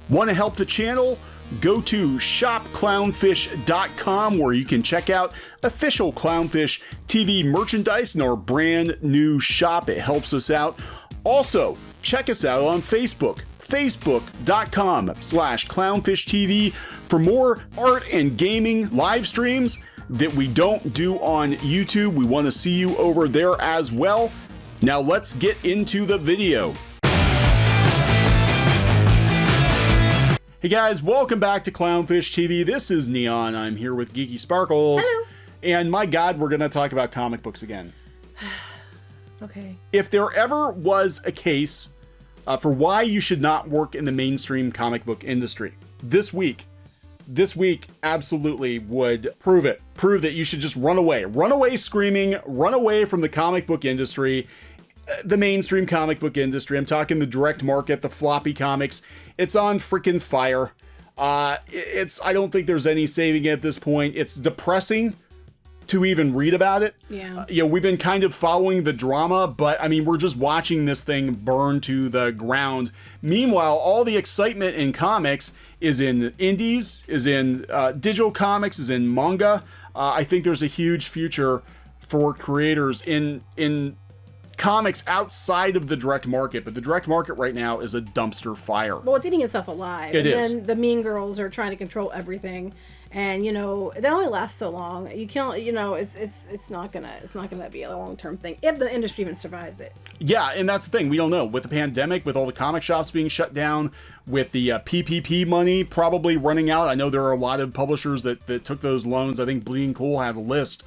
Want to help the channel? Go to shopclownfish.com where you can check out official Clownfish TV merchandise in our brand new shop. It helps us out. Also, check us out on Facebook, facebook.com/clownfishtv for more art and gaming live streams that we don't do on YouTube. We want to see you over there as well. Now let's get into the video. Hey guys, welcome back to Clownfish TV. This is Kneon. I'm here with Geeky Sparkles. Hello. And my God, we're going to talk about comic books again. Okay. If there ever was a case for why you should not work in the mainstream comic book industry, this week absolutely would prove it. Prove that you should just run away. Run away screaming, run away from the comic book industry. The mainstream comic book industry. I'm talking the direct market, the floppy comics. It's on freaking fire. I don't think there's any saving it at this point. It's depressing to even read about it. Yeah. We've been kind of following the drama, but I mean, we're just watching this thing burn to the ground. Meanwhile, all the excitement in comics is in indies, is in digital comics, is in manga. I think there's a huge future for creators in comics outside of the direct market, but the direct market right now is a dumpster fire. Well, it's eating itself alive. It is. And then the mean girls are trying to control everything, and it only lasts so long. You can't, it's not gonna be a long-term thing if the industry even survives it. Yeah, and that's the thing, we don't know. With the pandemic, with all the comic shops being shut down, with the PPP money probably running out. I know there are a lot of publishers that took those loans. I think Bleeding Cool had a list.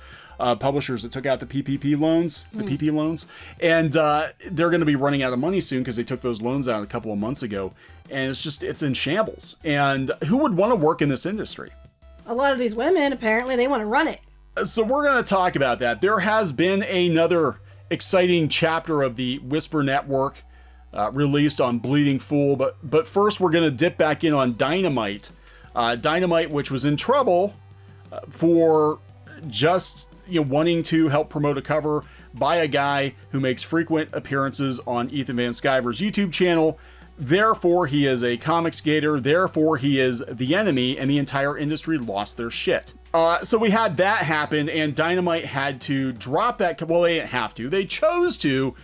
Publishers that took out the PPP loans, the PP loans, and they're going to be running out of money soon because they took those loans out a couple of months ago, and it's in shambles. And who would want to work in this industry? A lot of these women, apparently, they want to run it. So we're going to talk about that. There has been another exciting chapter of the Whisper Network released on Bleeding Fool, but first we're going to dip back in on Dynamite. Dynamite, which was in trouble for just wanting to help promote a cover by a guy who makes frequent appearances on Ethan Van Sciver's YouTube channel. Therefore, he is a comic skater. Therefore, he is the enemy, and the entire industry lost their shit. So we had that happen, and Dynamite had to drop that. Well, they didn't have to. They chose to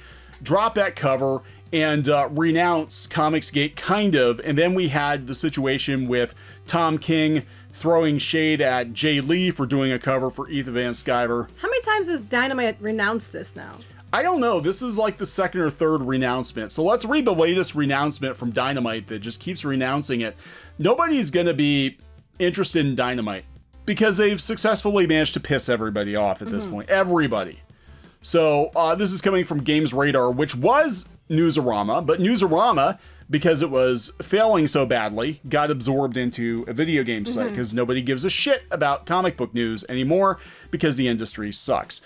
drop that cover and renounce Comicsgate, kind of. And then we had the situation with Tom King throwing shade at Jay Lee for doing a cover for Ethan Van Sciver. How many times has Dynamite renounced this now? I don't know. This is like the second or third renouncement. So let's read the latest renouncement from Dynamite that just keeps renouncing it. Nobody's going to be interested in Dynamite because they've successfully managed to piss everybody off at this point. Everybody. So this is coming from Games Radar, which was Newsarama, but Newsarama, because it was failing so badly, got absorbed into a video game site because nobody gives a shit about comic book news anymore because the industry sucks.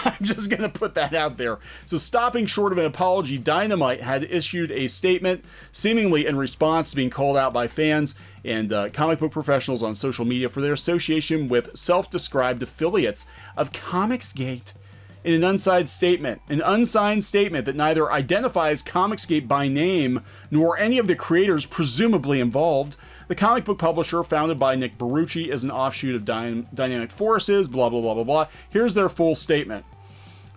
I'm just going to put that out there. So stopping short of an apology, Dynamite had issued a statement seemingly in response to being called out by fans and comic book professionals on social media for their association with self-described affiliates of Comicsgate. In an unsigned statement that neither identifies Comicsgate by name nor any of the creators presumably involved, the comic book publisher founded by Nick Barucci is an offshoot of Dynamic Forces, blah, blah, blah, blah, blah. Here's their full statement.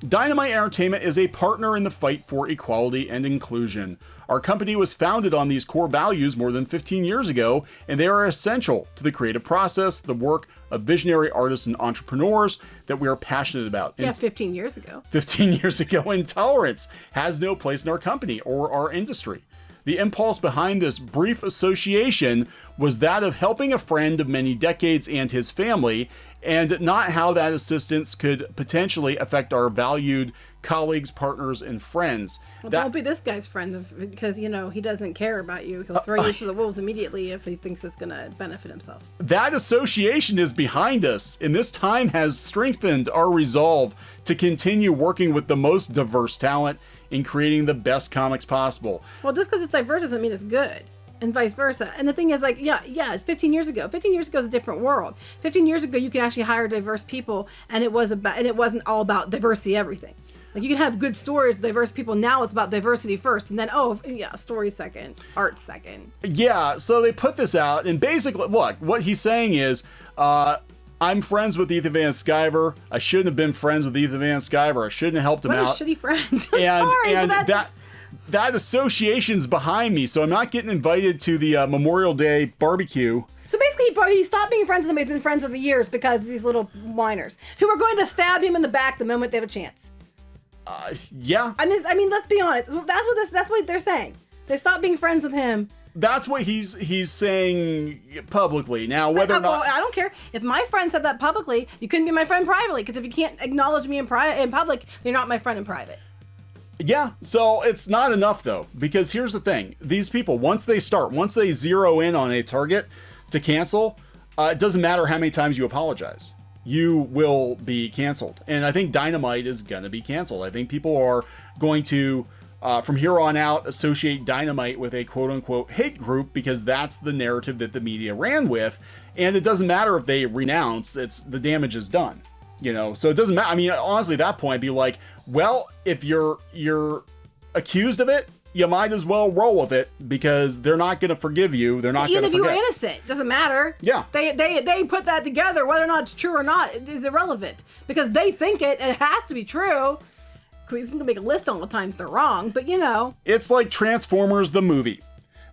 Dynamite Entertainment is a partner in the fight for equality and inclusion. Our company was founded on these core values more than 15 years ago, and they are essential to the creative process, the work of visionary artists and entrepreneurs that we are passionate about. Yeah, 15 years ago. 15 years ago, intolerance has no place in our company or our industry. The impulse behind this brief association was that of helping a friend of many decades and his family, and not how that assistance could potentially affect our valued colleagues, partners, and friends. Well, don't be this guy's friend because, he doesn't care about you. He'll throw you to the wolves immediately if he thinks it's going to benefit himself. That association is behind us, and this time has strengthened our resolve to continue working with the most diverse talent in creating the best comics possible. Well, just because it's diverse doesn't mean it's good. And vice versa. And the thing is, 15 years ago is a different world. 15 years ago, you could actually hire diverse people, and it wasn't all about diversity everything. Like, you can have good stories, diverse people. Now it's about diversity first, and then, oh, yeah, story second, art second. Yeah, so they put this out, and basically, look, what he's saying is, I'm friends with Ethan Van Sciver. I shouldn't have been friends with Ethan Van Sciver. I shouldn't have helped him out. What a shitty friend. I'm and sorry, and but that association's behind me, so I'm not getting invited to the Memorial Day barbecue. So basically, he stopped being friends with them. He's been friends for years because of these little whiners who are going to stab him in the back the moment they have a chance. Yeah. I mean, let's be honest. That's what they're saying. They stopped being friends with him. That's what he's saying publicly. Now, whether or not... I don't care. If my friend said that publicly, you couldn't be my friend privately, because if you can't acknowledge me in public, you're not my friend in private. Yeah, so it's not enough, though, because here's the thing. These people, once they zero in on a target to cancel, it doesn't matter how many times you apologize. You will be canceled. And I think Dynamite is going to be canceled. I think people are going to, from here on out, associate Dynamite with a quote-unquote hate group, because that's the narrative that the media ran with. And it doesn't matter if they renounce, the damage is done. You know, so it doesn't matter. I mean, honestly, at that point, I'd be like, well, if you're accused of it, you might as well roll with it, because they're not going to forgive you. They're not going to forget. Even if you were innocent, doesn't matter. Yeah. They put that together. Whether or not it's true or not is irrelevant, because they think it has to be true. We can make a list on the times they're wrong, but you know. It's like Transformers the movie.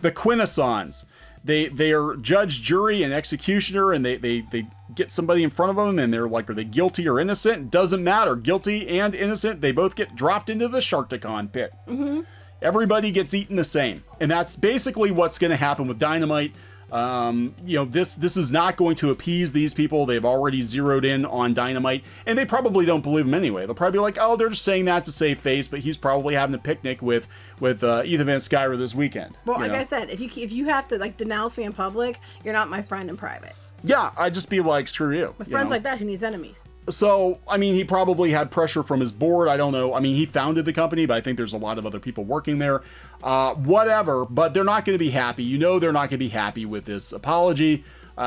The Quintessons. They are judge, jury, and executioner, and they get somebody in front of them, and they're like, are they guilty or innocent? Doesn't matter. Guilty and innocent, they both get dropped into the Sharkticon pit. Mm-hmm. Everybody gets eaten the same. And that's basically what's going to happen with Dynamite. You know, this is not going to appease these people. They've already zeroed in on Dynamite, and they probably don't believe him anyway. They'll probably be like, oh, they're just saying that to save face, but he's probably having a picnic with Ethan Van Sciver this weekend. Well, like I said, if you have to like denounce me in public, you're not my friend in private. Yeah, I'd just be like, screw you. With friends like that, who needs enemies? So, I mean, he probably had pressure from his board. I don't know. I mean, he founded the company, but I think there's a lot of other people working there. Whatever, but they're not going to be happy. You know, they're not going to be happy with this apology.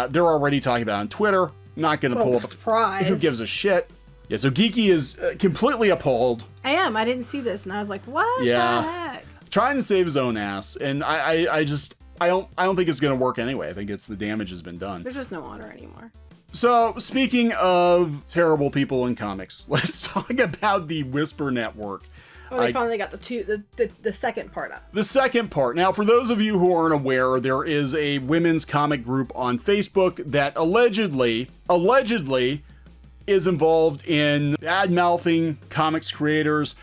They're already talking about it on Twitter. Not going to pull up. Surprise. Who gives a shit? Yeah, so Geeky is completely appalled. I am. I didn't see this, and I was like, what the heck? Trying to save his own ass, and I don't think it's going to work anyway. I think the damage has been done. There's just no honor anymore. So, speaking of terrible people in comics, let's talk about the Whisper Network. Oh, they finally got the second part up. The second part. Now, for those of you who aren't aware, there is a women's comic group on Facebook that allegedly is involved in bad-mouthing comics creators,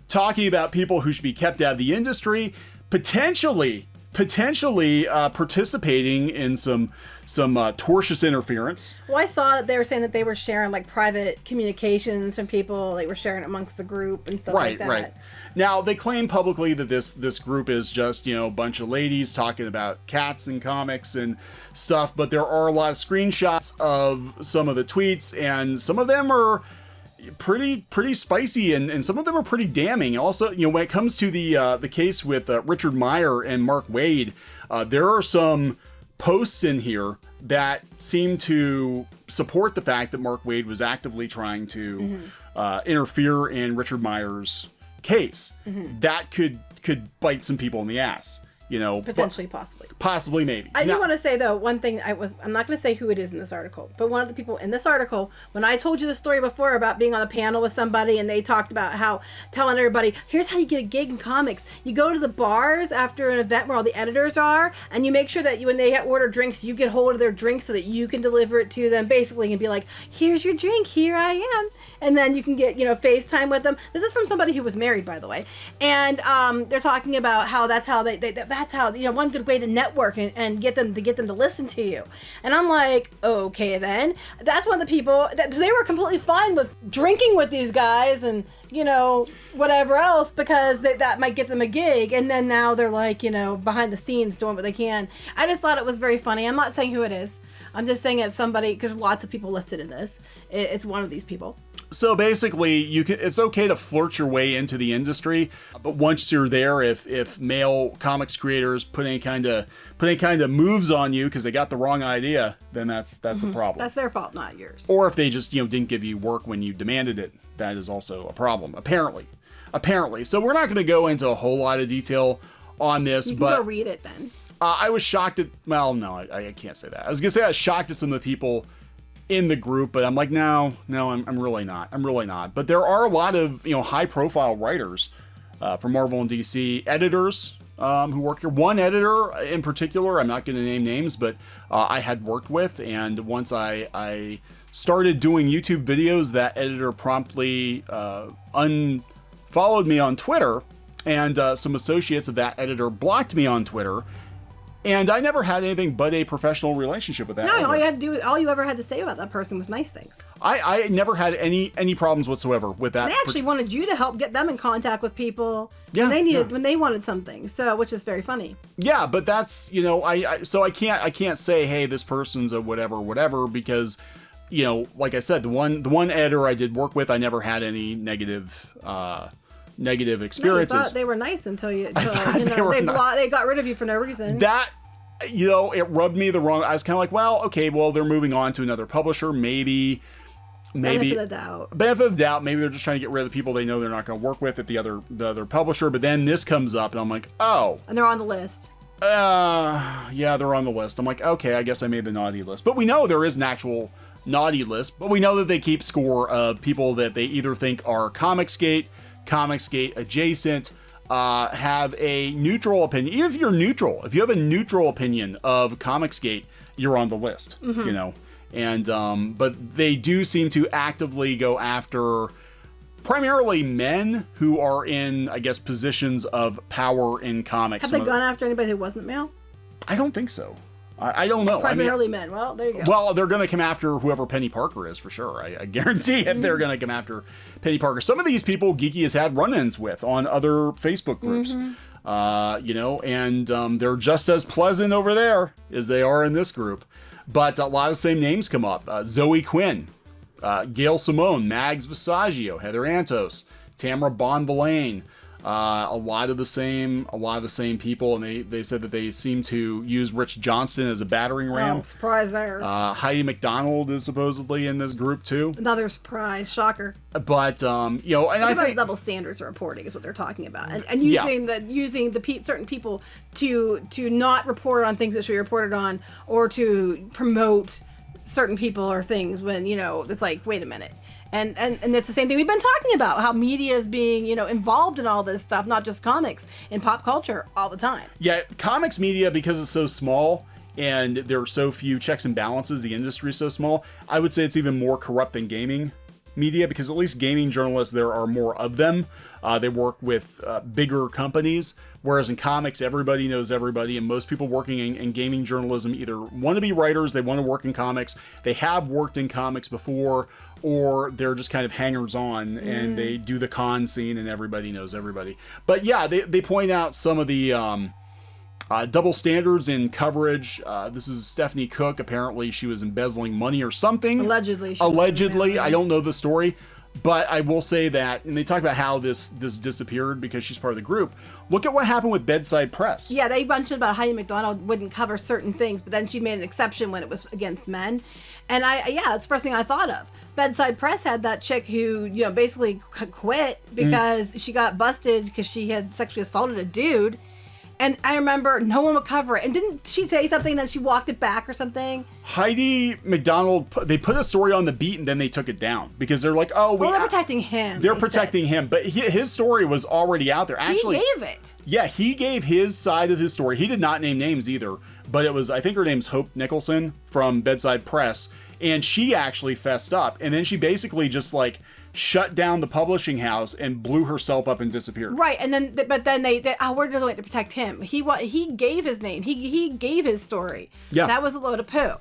talking about people who should be kept out of the industry, potentially participating in some tortious interference. Well, I saw that they were saying that they were sharing like private communications from people. They were sharing it amongst the group and stuff like that. Right. Now, they claim publicly that this group is just, you know, a bunch of ladies talking about cats and comics and stuff, but there are a lot of screenshots of some of the tweets, and some of them are pretty spicy, and some of them are pretty damning. Also, you know, when it comes to the case with Richard Meyer and Mark Waid, there are some posts in here that seem to support the fact that Mark Waid was actively trying to interfere in Richard Meyer's case. That could bite some people in the ass. You know, possibly, maybe. I do want to say though, one thing I'm not going to say who it is in this article, but one of the people in this article, when I told you the story before about being on a panel with somebody and they talked about how telling everybody, here's how you get a gig in comics. You go to the bars after an event where all the editors are, and you make sure that when they order drinks, you get hold of their drinks so that you can deliver it to them, basically, and be like, here's your drink, here I am. And then you can get, you know, FaceTime with them. This is from somebody who was married, by the way. And they're talking about how that's how that's how, you know, one good way to network and get them to listen to you. And I'm like, okay, then that's one of the people that they were completely fine with drinking with these guys and, you know, whatever else, because that might get them a gig. And then now they're like, you know, behind the scenes doing what they can. I just thought it was very funny. I'm not saying who it is. I'm just saying it's somebody, because lots of people listed in this. It's one of these people. So basically, it's okay to flirt your way into the industry, but once you're there, if male comics creators put any kind of moves on you because they got the wrong idea, then that's a problem. That's their fault, not yours. Or if they just, you know, didn't give you work when you demanded it, that is also a problem, apparently. apparently. So we're not going to go into a whole lot of detail on this, You can but go read it then. I was shocked at, well, no, I can't say that. I was going to say I was shocked at some of the people in the group, but I'm like, no, I'm really not. I'm really not. But there are a lot of, high profile writers from Marvel and DC, editors who work here. One editor in particular, I'm not going to name names, but I had worked with. And once I started doing YouTube videos, that editor promptly unfollowed me on Twitter, and some associates of that editor blocked me on Twitter. And I never had anything but a professional relationship with that. No, all you ever had to say about that person was nice things. I never had any problems whatsoever with that. They actually wanted you to help get them in contact with people Yeah, when they wanted something. So, which is very funny. Yeah, but that's, so I can't say, hey, this person's a whatever, because, like I said, the one editor I did work with, I never had any negative experiences. No, you thought they were nice until they got rid of you for no reason. That, it rubbed me the wrong. I was kind of like, well, okay, they're moving on to another publisher. Maybe benefit of the doubt. Maybe they're just trying to get rid of the people they know they're not going to work with at the other publisher. But then this comes up, and I'm like, oh, and they're on the list. Yeah, they're on the list. I'm like, okay, I guess I made the naughty list. But we know there is an actual naughty list. But we know that they keep score of people that they either think are Comicsgate adjacent, have a neutral opinion. Even if you're neutral, if you have a neutral opinion of Comicsgate, you're on the list, And, but they do seem to actively go after primarily men who are in, I guess, positions of power in comics. Have they gone after anybody who wasn't male? I don't think so. I don't know. Primarily men. Well, there you go. Well, they're going to come after whoever Penny Parker is for sure. I guarantee it. They're going to come after Penny Parker. Some of these people Geeky has had run-ins with on other Facebook groups, and they're just as pleasant over there as they are in this group. But a lot of the same names come up. Zoe Quinn, Gail Simone, Mags Visaggio, Heather Antos, Tamara Bonvillain. A lot of the same people, and they said that they seem to use Rich Johnston as a battering ram. Oh, surprise there. Heidi McDonald is supposedly in this group too. Another surprise, shocker. But and I think double standards of reporting is what they're talking about, and using certain people to not report on things that should be reported on, or to promote certain people or things when it's like, wait a minute. And it's the same thing we've been talking about, how media is being, involved in all this stuff, not just comics, in pop culture all the time. Yeah, comics media, because it's so small and there are so few checks and balances, the industry is so small, I would say it's even more corrupt than gaming media, because at least gaming journalists, there are more of them. They work with bigger companies, whereas in comics, everybody knows everybody, and most people working in gaming journalism either want to be writers, they want to work in comics, they have worked in comics before, or they're just kind of hangers-on and they do the con scene and everybody knows everybody. But yeah, they point out some of the double standards in coverage. This is Stephanie Cook. Apparently she was embezzling money or something. Allegedly. I don't know the story. But I will say that, and they talk about how this disappeared because she's part of the group. Look at what happened with Bedside Press. Yeah, they mentioned about Heidi McDonald wouldn't cover certain things, but then she made an exception when it was against men. And it's the first thing I thought of. Bedside Press had that chick who, basically quit because she got busted because she had sexually assaulted a dude. And I remember no one would cover it. And didn't she say something that she walked it back or something? Heidi McDonald, they put a story on the beat and then they took it down because they're like, they're protecting him. They're protecting him. But his story was already out there. Actually, he gave it. Yeah, he gave his side of his story. He did not name names either. But it was, I think her name's Hope Nicholson from Bedside Press. And she actually fessed up. And then she basically just shut down the publishing house and blew herself up and disappeared. Right, and then they where did they want to protect him? He gave his name. He gave his story. Yeah, that was a load of poo.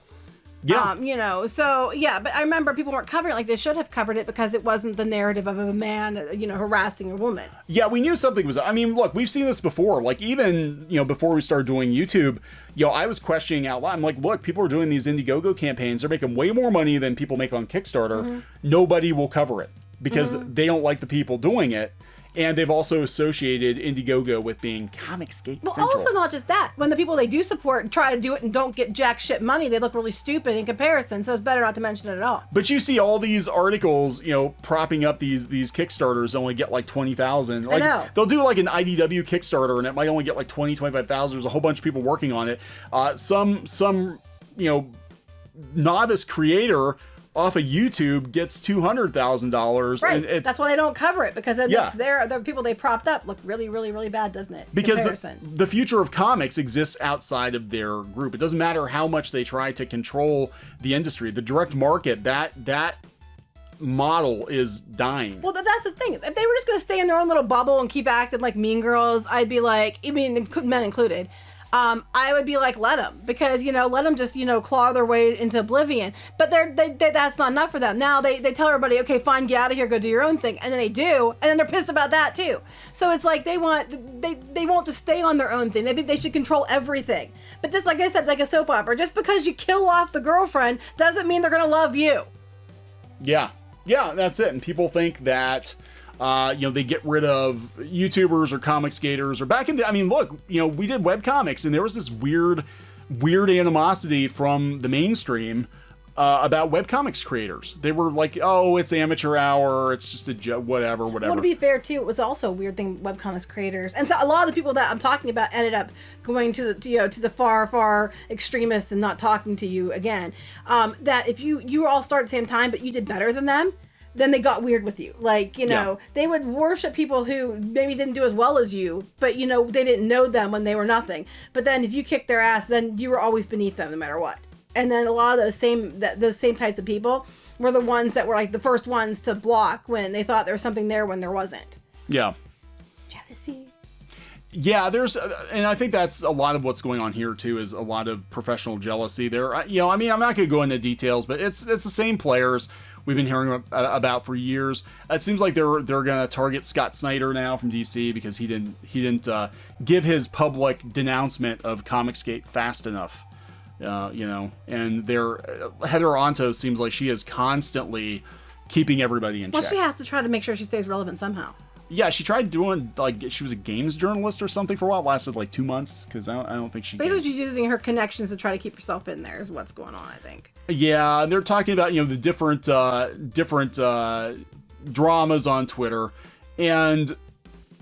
Yeah. So yeah, but I remember people weren't covering it like they should have covered it because it wasn't the narrative of a man, harassing a woman. Yeah, we knew something was. I mean, look, we've seen this before. Even before we started doing YouTube, I was questioning out loud. I'm like, look, people are doing these Indiegogo campaigns. They're making way more money than people make on Kickstarter. Mm-hmm. Nobody will cover it because they don't like the people doing it. And they've also associated Indiegogo with being Comicsgate Well, Central. also not just that. When the people they do support try to do it and don't get jack shit money, they look really stupid in comparison. So it's better not to mention it at all. But you see all these articles, propping up these Kickstarters only get like 20,000. Like, I know. They'll do like an IDW Kickstarter and it might only get like 25,000. There's a whole bunch of people working on it. Some novice creator off of YouTube gets $200,000. Right. And That's why they don't cover it, because it makes the people they propped up look really, really, really bad, doesn't it? Because the future of comics exists outside of their group. It doesn't matter how much they try to control the industry. The direct market, that model is dying. Well, that's the thing. If they were just going to stay in their own little bubble and keep acting like mean girls, I'd be like, I mean, men included, I would be like, let them, because, let them just, claw their way into oblivion. But that's not enough for them. Now they tell everybody, okay, fine, get out of here, go do your own thing. And then they do. And then they're pissed about that too. So it's like they won't just stay on their own thing. They think they should control everything. But just like I said, like a soap opera, just because you kill off the girlfriend doesn't mean they're going to love you. Yeah, that's it. And people think that, they get rid of YouTubers or comic skaters, or back in the, look, we did webcomics and there was this weird animosity from the mainstream about webcomics creators. They were like, oh, it's amateur hour, it's just a joke, whatever. Well, to be fair too, it was also a weird thing, webcomics creators. And so a lot of the people that I'm talking about ended up going to the far extremists and not talking to you again. That if you all start at the same time, but you did better than them, then they got weird with you. Like, they would worship people who maybe didn't do as well as you, but, they didn't know them when they were nothing. But then if you kicked their ass, then you were always beneath them no matter what. And then a lot of those same types of people were the ones that were like the first ones to block when they thought there was something there when there wasn't. Yeah. Jealousy. Yeah, and I think that's a lot of what's going on here too, is a lot of professional jealousy there. I'm not going to go into details, but it's the same players we've been hearing about for years. It seems like they're going to target Scott Snyder now from DC because he didn't give his public denouncement of Comicsgate fast enough. And Heather Antos seems like she is constantly keeping everybody in check. Well, she has to try to make sure she stays relevant somehow. Yeah, she tried doing, she was a games journalist or something for a while. It lasted like 2 months, because I don't think she basically she's using her connections to try to keep herself in there is what's going on, I think. Yeah, they're talking about, the different dramas on Twitter. And,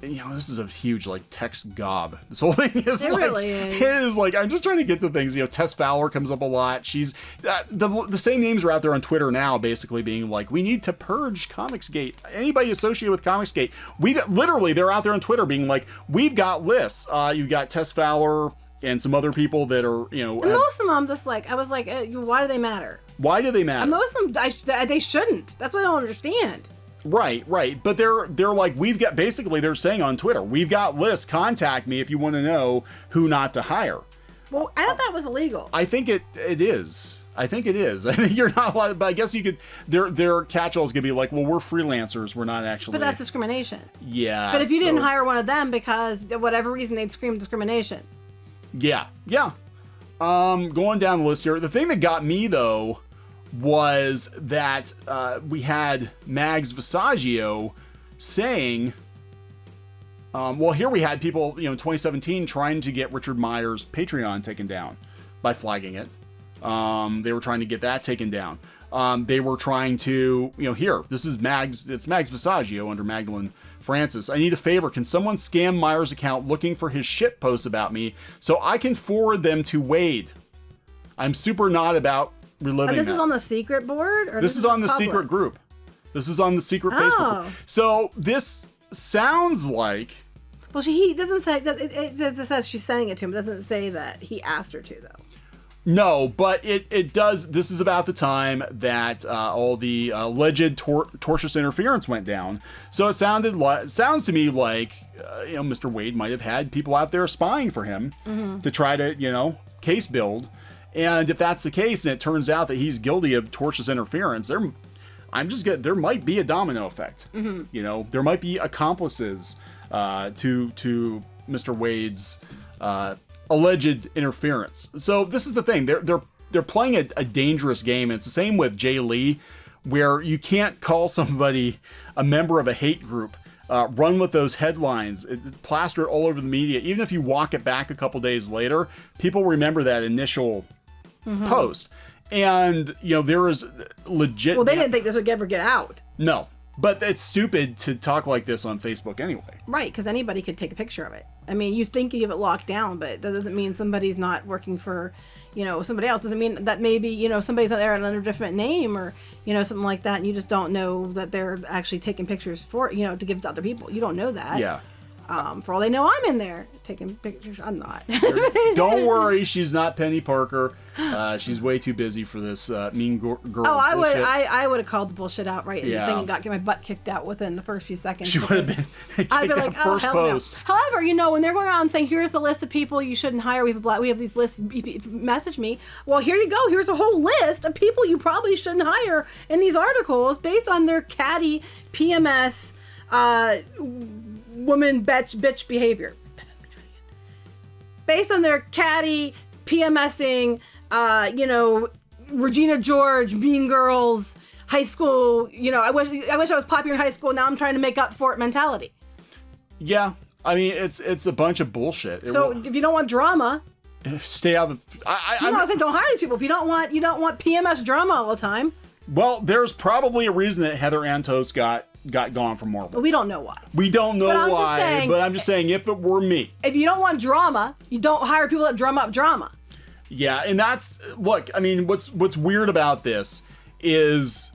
this is a huge, text gob. This whole thing is really is. It is I'm just trying to get to things. Tess Fowler comes up a lot. She's, the same names are out there on Twitter now, basically being like, we need to purge Comicsgate. Anybody associated with Comicsgate. They're out there on Twitter being like, we've got lists. You've got Tess Fowler and some other people that are, And most of them, I'm just like, I was like, why do they matter? Why do they matter? And most of them, they shouldn't. That's what I don't understand. Right. But they're like, they're saying on Twitter, we've got lists, contact me if you want to know who not to hire. Well, I thought that was illegal. I think it is. I think you're not allowed, but I guess you could, their catch-all is going to be like, well, we're freelancers, we're not actually. But that's discrimination. Yeah. But if you didn't hire one of them because of whatever reason, they'd scream discrimination. Yeah. Going down the list here, the thing that got me though was that we had Mags Visaggio saying, here we had people, in 2017 trying to get Richard Meyer's Patreon taken down by flagging it. They were trying to get that taken down. They were trying to, this is Mags, it's Mags Visaggio under Magdalene Francis. I need a favor. Can someone scam Meyer's account looking for his shit posts about me so I can forward them to Wade? I'm super not about reliving this that. is on the secret board? Or this is on the public? secret group. This is on the secret Facebook group. So this sounds like... Well, he doesn't say... It says she's sending it to him. It doesn't say that he asked her to, though. No, but it does... This is about the time that all the alleged tortious interference went down. So it sounds to me like, Mr. Wade might have had people out there spying for him to try to, case build. And if that's the case, and it turns out that he's guilty of tortious interference, there might be a domino effect. There might be accomplices to Mr. Wade's alleged interference. So this is the thing. They're playing a dangerous game. And it's the same with Jay Lee, where you can't call somebody a member of a hate group run with those headlines, plaster it all over the media. Even if you walk it back a couple days later, people remember that initial post. And, you know, there is legit... Well, they didn't think this would ever get out. No. But it's stupid to talk like this on Facebook anyway. Right, because anybody could take a picture of it. I mean, you think you have it locked down, but that doesn't mean somebody's not working for, you know, somebody else. Doesn't mean that maybe, you know, somebody's out there under a different name or, you know, something like that, and you just don't know that they're actually taking pictures for, you know, to give to other people. You don't know that. Yeah. For all they know, I'm in there taking pictures. I'm not. Don't worry, she's not Penny Parker. She's way too busy for this mean girl. Oh, I bullshit. I would have called the bullshit out right in the thing and got my butt kicked out within the first few seconds. She would have been. I'd be like, oh, first hell post. No. However, you know, when they're going around saying, "Here's the list of people you shouldn't hire," we have these lists. Message me. Well, here you go. Here's a whole list of people you probably shouldn't hire in these articles based on their catty PMS. Woman bitch behavior. Based on their catty PMSing, you know, Regina George, Mean Girls, high school, you know, I wish I was popular in high school, now I'm trying to make up for it mentality. Yeah. I mean, it's a bunch of bullshit. So if you don't want drama, stay out of the... I said don't hire these people. If you don't want PMS drama all the time. Well, there's probably a reason that Heather Antos got gone from Marvel. But we don't know why. We don't know why, but I'm just saying, if it were me. If you don't want drama, you don't hire people that drum up drama. Yeah, and that's, look, I mean, what's weird about this is,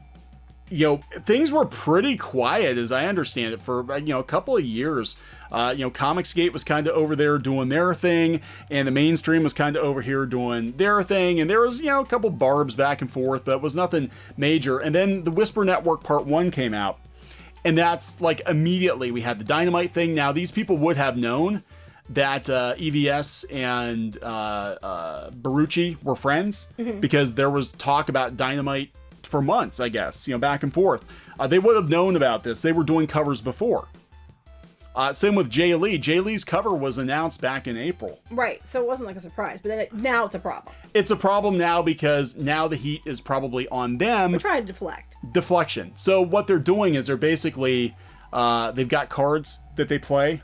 you know, things were pretty quiet, as I understand it, for, you know, a couple of years. You know, Comicsgate was kind of over there doing their thing, and the mainstream was kind of over here doing their thing, and there was, you know, a couple barbs back and forth, but it was nothing major. And then the Whisper Network Part 1 came out, and that's, like, immediately we had the Dynamite thing. Now, these people would have known that EVS and Barucci were friends, because there was talk about Dynamite for months, I guess, you know, back and forth. They would have known about this. They were doing covers before. Same with Jay Lee. Jay Lee's cover was announced back in April. Right, so it wasn't like a surprise, but then now it's a problem. It's a problem now because now the heat is probably on them. We're trying to deflect. Deflection. So what they're doing is they're basically, they've got cards that they play,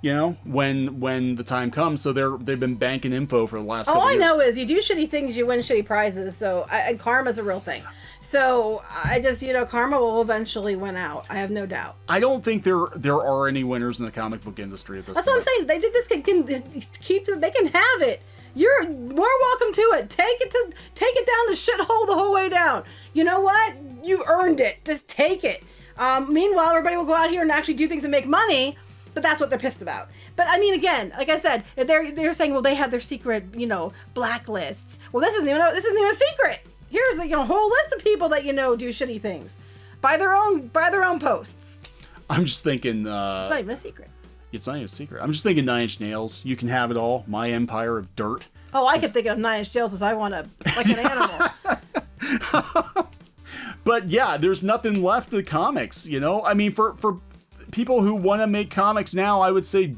you know, when the time comes. So they've been banking info for the last couple years. All I know is you do shitty things, you win shitty prizes. So and karma's a real thing. So I just, you know, karma will eventually win out. I have no doubt. I don't think there are any winners in the comic book industry at this That's point. what I'm saying. They did this. They can have it. You're more welcome to it. Take it down the shithole the whole way down. You know what? You earned it. Just take it. Meanwhile, everybody will go out here and actually do things and make money. But that's what they're pissed about. But I mean, again, like I said, if they're saying, well, they have their secret, you know, blacklists. Well, this isn't even a secret. Here's a whole list of people that, you know, do shitty things by their own posts. I'm just thinking. It's not even a secret. It's not even a secret. I'm just thinking 9 Inch Nails. You can have it all. My empire of dirt. Oh, I could think of 9 Inch Nails as I want to, like an animal. But yeah, there's nothing left of the comics, you know? I mean, for people who want to make comics now, I would say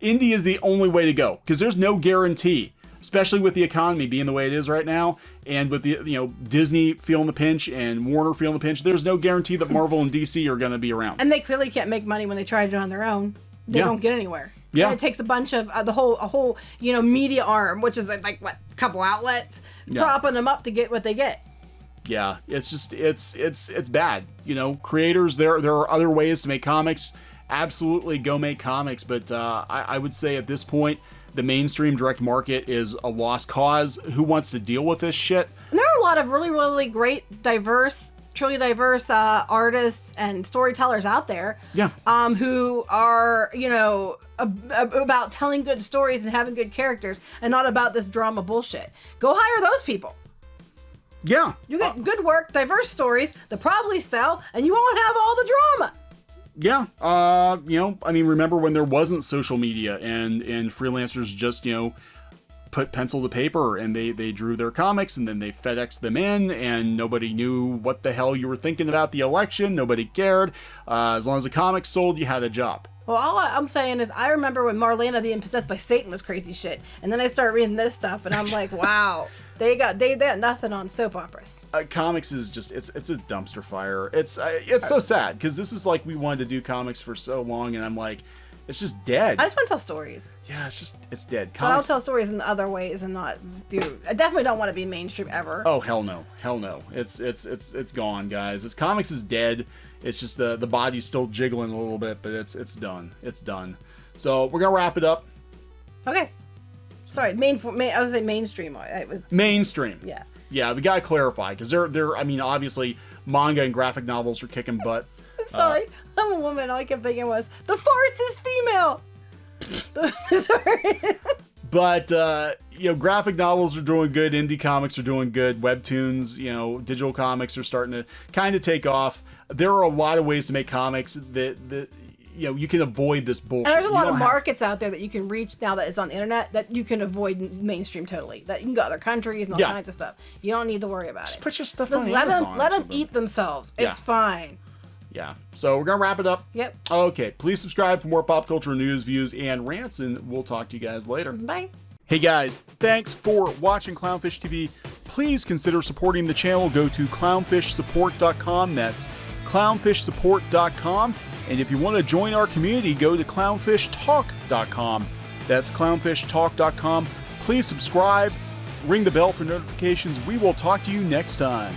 indie is the only way to go, because there's no guarantee, especially with the economy being the way it is right now, and with the, you know, Disney feeling the pinch and Warner feeling the pinch. There's no guarantee that Marvel and DC are going to be around. And they clearly can't make money when they try to do it on their own. They don't get anywhere. Yeah. And it takes a bunch of a whole, you know, media arm, which is like what, a couple outlets, propping them up to get what they get. Yeah, it's just it's bad. You know, creators, there are other ways to make comics. Absolutely go make comics, but I would say at this point the mainstream direct market is a lost cause. Who wants to deal with this shit? And there are a lot of really, really great, truly diverse artists and storytellers out there. Yeah. Who are, you know, about telling good stories and having good characters, and not about this drama bullshit. Go hire those people. Yeah. You get good work, diverse stories that probably sell, and you won't have all the drama. Yeah. You know, I mean, remember when there wasn't social media and freelancers just, you know, put pencil to paper and they drew their comics and then they FedExed them in, and nobody knew what the hell you were thinking about the election. Nobody cared. As long as the comics sold, you had a job. Well, all I'm saying is I remember when Marlena being possessed by Satan was crazy shit. And then I started reading this stuff and I'm like, wow, they got nothing on soap operas. Comics is just, it's a dumpster fire. It's so sad because this is like, we wanted to do comics for so long and I'm like, it's just dead. I just want to tell stories. Yeah, it's dead. But I'll tell stories in other ways and not do. I definitely don't want to be mainstream ever. Oh hell no, hell no. It's gone, guys. This comics is dead. It's just the body's still jiggling a little bit, but it's done. It's done. So we're gonna wrap it up. Okay. Sorry, I was saying mainstream. It was mainstream. Yeah. Yeah, we gotta clarify because they're. I mean, obviously, manga and graphic novels are kicking butt. I'm sorry. I'm a woman. All I kept thinking was, the farts is female. Sorry. But, graphic novels are doing good. Indie comics are doing good. Webtoons, digital comics are starting to kind of take off. There are a lot of ways to make comics that you can avoid this bullshit. And there's a lot of markets out there that you can reach now that it's on the internet that you can avoid mainstream totally. That you can go to other countries and all kinds of stuff. You don't need to worry about it. Just put your stuff on Amazon. Let them something. eat themselves. It's fine. Yeah. So we're going to wrap it up. Yep. Okay. Please subscribe for more pop culture news, views, and rants, and we'll talk to you guys later. Bye. Hey guys, thanks for watching Clownfish TV. Please consider supporting the channel. Go to clownfishsupport.com. That's clownfishsupport.com. And if you want to join our community, go to clownfishtalk.com. That's clownfishtalk.com. Please subscribe, ring the bell for notifications. We will talk to you next time.